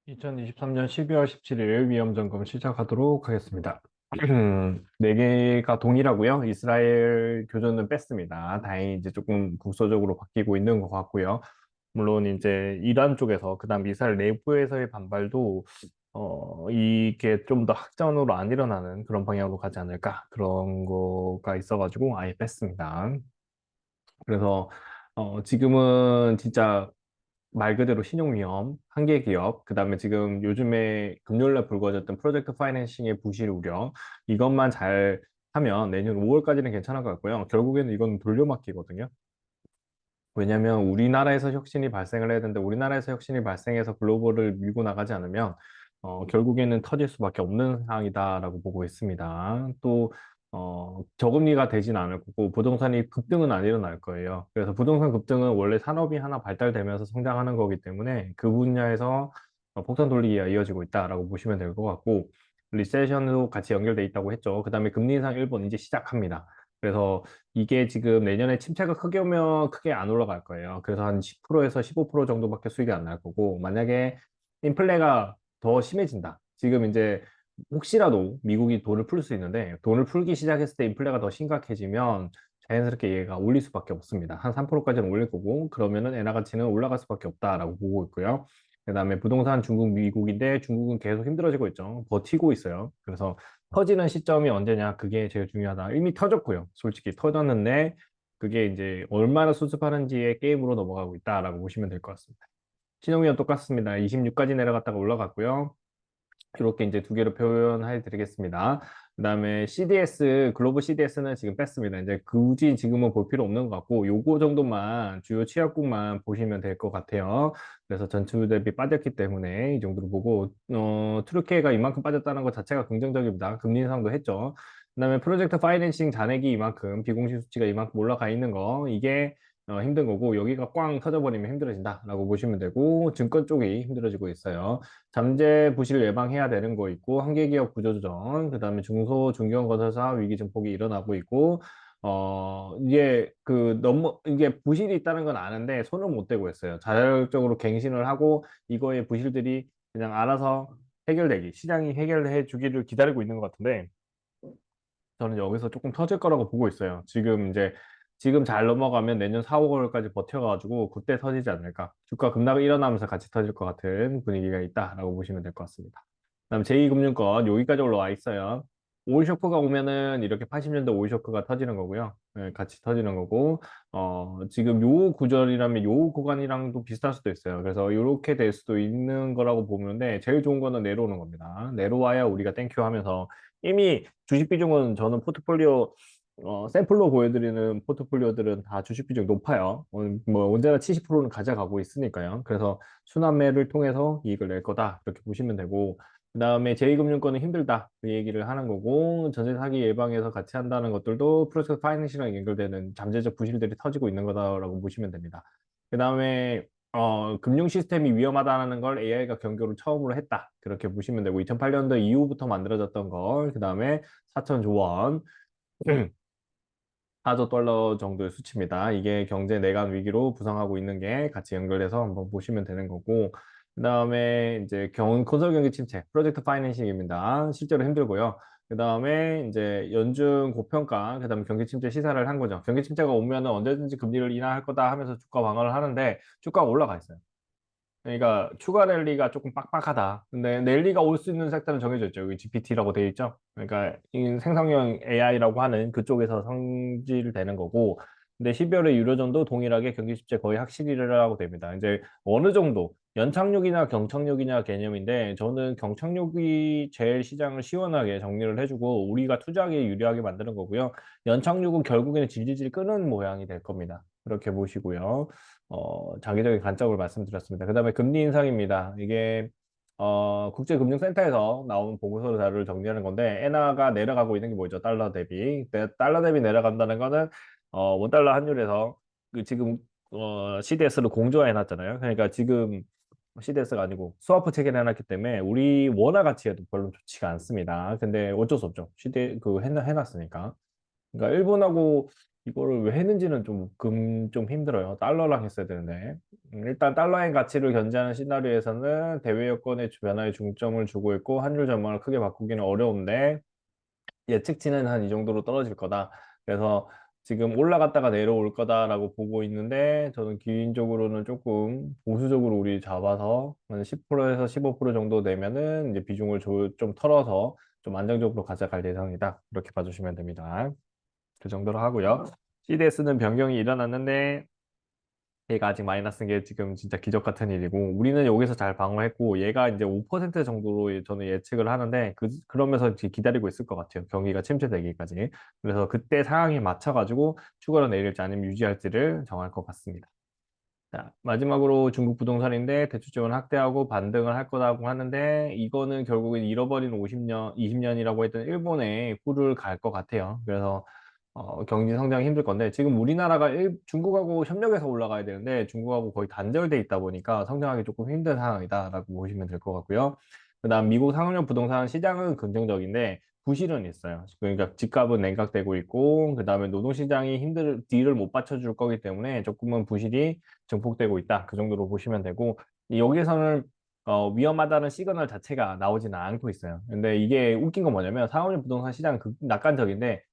2023년 12월 17일 위험 점검 시작하도록 하겠습니다. 네 개가 동일하고요. 이스라엘 교전은 뺐습니다. 다행히 이제 조금 국소적으로 바뀌고 있는 것 같고요. 물론 이제 이란 쪽에서 그다음 이스라엘 내부에서의 반발도 이게 좀 더 확전으로 안 일어나는 그런 방향으로 가지 않을까 그런 거가 있어가지고 아예 뺐습니다. 그래서 지금은 진짜 말 그대로 신용위험, 한계 기업, 그다음에 지금 요즘에 금요일날 불거졌던 프로젝트 파이낸싱의 부실 우려, 이것만 잘 하면 내년 5월까지는 괜찮을 것 같고요. 결국에는 이건 돌려막기거든요. 왜냐하면 우리나라에서 혁신이 발생을 해야 되는데 우리나라에서 혁신이 발생해서 글로벌을 밀고 나가지 않으면 결국에는 터질 수밖에 없는 상황이다라고 보고 있습니다. 또 저금리가 되진 않을 거고 부동산이 급등은 안 일어날 거예요. 그래서 부동산 급등은 원래 산업이 하나 발달되면서 성장하는 거기 때문에 그 분야에서 폭탄 돌리기가 이어지고 있다라고 보시면 될 것 같고 리세션도 같이 연결돼 있다고 했죠. 그다음에 금리 인상 일본 이제 시작합니다. 그래서 이게 지금 내년에 침체가 크게 오면 크게 안 올라갈 거예요. 그래서 한 10%에서 15% 정도밖에 수익이 안 날 거고, 만약에 인플레가 더 심해진다. 지금 이제 혹시라도 미국이 돈을 풀 수 있는데, 돈을 풀기 시작했을 때 인플레가 더 심각해지면 자연스럽게 얘가 올릴 수밖에 없습니다. 한 3%까지는 올릴 거고, 그러면은 엔화 가치는 올라갈 수밖에 없다라고 보고 있고요. 그다음에 부동산 중국, 미국인데 중국은 계속 힘들어지고 있죠. 버티고 있어요. 그래서 터지는 시점이 언제냐 그게 제일 중요하다. 이미 터졌고요. 솔직히 터졌는데 그게 이제 얼마나 수습하는지의 게임으로 넘어가고 있다라고 보시면 될 것 같습니다. 신용위험 똑같습니다. 26까지 내려갔다가 올라갔고요. 이렇게 이제 두 개로 표현해 드리겠습니다. 그다음에 CDS, 글로벌 CDS는 지금 뺐습니다. 이제 굳이 지금은 볼 필요 없는 것 같고, 요거 정도만 주요 취약국만 보시면 될 것 같아요. 그래서 전주 대비 빠졌기 때문에 이 정도로 보고, 트루케가 이만큼 빠졌다는 것 자체가 긍정적입니다. 금리 인상도 했죠. 그다음에 프로젝트 파이낸싱 잔액이 이만큼, 비공시 수치가 이만큼 올라가 있는 거, 이게 힘든 거고, 여기가 꽝 터져버리면 힘들어진다라고 보시면 되고, 증권 쪽이 힘들어지고 있어요. 잠재 부실 예방해야 되는 거 있고 한계기업 구조조정 그다음에 중소 중견 건설사 위기 증폭이 일어나고 있고 이게 그 너무 이게 부실이 있다는 건 아는데 손을 못 대고 있어요. 자율적으로 갱신을 하고 이거의 부실들이 그냥 알아서 해결되기 시장이 해결해 주기를 기다리고 있는 것 같은데 저는 여기서 조금 터질 거라고 보고 있어요. 지금 잘 넘어가면 내년 4, 5월까지 버텨가지고 그때 터지지 않을까. 주가 급락이 일어나면서 같이 터질 것 같은 분위기가 있다라고 보시면 될 것 같습니다. 그다음 제2금융권 여기까지 올라와 있어요. 오일 쇼크가 오면은 이렇게 80년대 오일 쇼크가 터지는 거고요. 네, 같이 터지는 거고 지금 요 구절이라면 요 구간이랑도 비슷할 수도 있어요. 그래서 이렇게 될 수도 있는 거라고 보는데 제일 좋은 거는 내려오는 겁니다. 내려와야 우리가 땡큐 하면서 이미 주식 비중은 저는 포트폴리오 샘플로 보여드리는 포트폴리오들은 다 주식 비중 높아요. 뭐 언제나 70%는 가져가고 있으니까요. 그래서 순환매를 통해서 이익을 낼 거다 이렇게 보시면 되고 그다음에 제2금융권은 힘들다 그 얘기를 하는 거고 전세 사기 예방에서 같이 한다는 것들도 프로젝트 파이낸싱이랑 연결되는 잠재적 부실들이 터지고 있는 거다라고 보시면 됩니다. 그다음에 금융 시스템이 위험하다는 걸 AI가 경고를 처음으로 했다. 그렇게 보시면 되고, 2008년도 이후부터 만들어졌던 걸, 그 다음에 4천조 원, 4조 달러 정도의 수치입니다. 이게 경제 내관 위기로 부상하고 있는 게 같이 연결해서 한번 보시면 되는 거고, 그 다음에 이제 건설 경기 침체, 프로젝트 파이낸싱입니다. 실제로 힘들고요. 그 다음에 이제 연준 고평가, 그 다음에 경기 침체 시사를 한 거죠. 경기 침체가 오면 언제든지 금리를 인하할 거다 하면서 주가 방어를 하는데 주가가 올라가 있어요. 그러니까 추가 랠리가 조금 빡빡하다. 근데 랠리가 올 수 있는 섹터는 정해져 있죠. 여기 GPT라고 되어 있죠. 그러니까 이 생성형 AI라고 하는 그쪽에서 성질되는 거고. 근데 12월에 유로존도 동일하게 경기 침체 거의 확실히라고 됩니다. 이제 어느 정도 연착륙이나 경착륙이냐 개념인데 저는 경착륙이 제일 시장을 시원하게 정리를 해주고 우리가 투자하기에 유리하게 만드는 거고요. 연착륙은 결국에는 질질질 끄는 모양이 될 겁니다. 그렇게 보시고요. 장기적인 관점을 말씀드렸습니다. 그 다음에 금리 인상입니다. 이게 국제금융센터에서 나온 보고서 자료를 정리하는 건데 엔화가 내려가고 있는 게 뭐죠? 달러 대비. 달러 대비 내려간다는 거는 원달러 환율에서 그 지금 CDS를 공조화 해놨잖아요. 그러니까 지금 CDS가 아니고 스와프 체계를 해놨기 때문에 우리 원화 가치에도 별로 좋지가 않습니다. 근데 어쩔 수 없죠. 해놨으니까. 그러니까 일본하고 이거를 왜 했는지는 좀 힘들어요. 달러랑 했어야 되는데. 일단 달러의 가치를 견제하는 시나리오에서는 대외 여건의 변화에 중점을 주고 있고 환율 전망을 크게 바꾸기는 어려운데 예측치는 한 이 정도로 떨어질 거다. 그래서 지금 올라갔다가 내려올 거다라고 보고 있는데 저는 개인적으로는 조금 보수적으로 우리 잡아서 한 10%에서 15% 정도 되면은 이제 비중을 좀 털어서 좀 안정적으로 가져갈 예정이다. 이렇게 봐주시면 됩니다. 그 정도로 하고요. CDS는 변경이 일어났는데 얘가 아직 마이너스인 게 지금 진짜 기적 같은 일이고 우리는 여기서 잘 방어했고 얘가 이제 5% 정도로 저는 예측을 하는데 그러면서 이제 기다리고 있을 것 같아요. 경기가 침체되기까지. 그래서 그때 상황에 맞춰가지고 추가로 내릴지 아니면 유지할지를 정할 것 같습니다. 자, 마지막으로 중국 부동산인데 대출 지원 확대하고 반등을 할 거라고 하는데 이거는 결국엔 잃어버린 50년, 20년이라고 했던 일본의 꿀을 갈 것 같아요. 그래서 경제 성장이 힘들 건데 지금 우리나라가 중국하고 협력해서 올라가야 되는데 중국하고 거의 단절돼 있다 보니까 성장하기 조금 힘든 상황이다라고 보시면 될 것 같고요. 그다음 미국 상업용 부동산 시장은 긍정적인데 부실은 있어요. 그러니까 집값은 냉각되고 있고 그다음에 노동시장이 뒤를 못 받쳐줄 거기 때문에 조금은 부실이 증폭되고 있다. 그 정도로 보시면 되고 여기에서는 위험하다는 시그널 자체가 나오지는 않고 있어요. 근데 이게 웃긴 건 뭐냐면 상업용 부동산 시장은 낙관적인데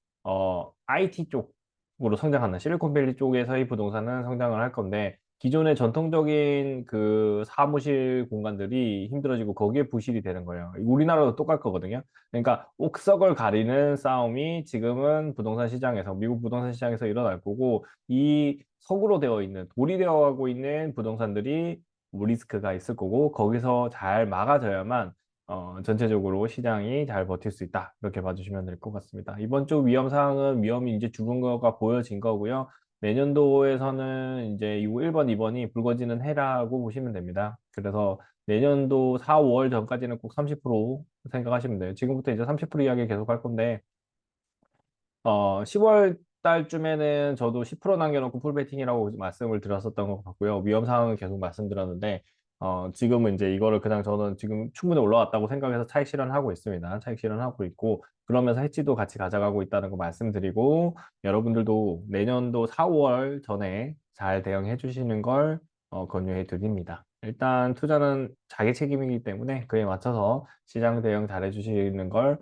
IT 쪽으로 성장하는 실리콘밸리 쪽에서의 부동산은 성장을 할 건데 기존의 전통적인 그 사무실 공간들이 힘들어지고 거기에 부실이 되는 거예요. 우리나라도 똑같 거거든요. 그러니까 옥석을 가리는 싸움이 지금은 부동산 시장에서 미국 부동산 시장에서 일어날 거고 이 석으로 되어 있는 돌이 되어 가고 있는 부동산들이 뭐 리스크가 있을 거고 거기서 잘 막아져야만 전체적으로 시장이 잘 버틸 수 있다. 이렇게 봐주시면 될 것 같습니다. 이번 주 위험 사항은 위험이 이제 죽은 거가 보여진 거고요. 내년도에서는 이제 1번, 2번이 붉어지는 해라고 보시면 됩니다. 그래서 내년도 4, 5월 전까지는 꼭 30% 생각하시면 돼요. 지금부터 이제 30% 이야기 계속 할 건데 10월 달쯤에는 저도 10% 남겨놓고 풀베팅이라고 말씀을 드렸었던 것 같고요. 위험 상황은 계속 말씀드렸는데, 지금은 이제 이거를 그냥 저는 지금 충분히 올라왔다고 생각해서 차익 실현하고 있습니다. 차익 실현하고 있고, 그러면서 해지도 같이 가져가고 있다는 거 말씀드리고, 여러분들도 내년도 4, 5월 전에 잘 대응해 주시는 걸 권유해 드립니다. 일단 투자는 자기 책임이기 때문에 그에 맞춰서 시장 대응 잘 해주시는 걸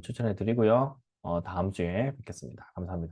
추천해 드리고요. 다음 주에 뵙겠습니다. 감사합니다.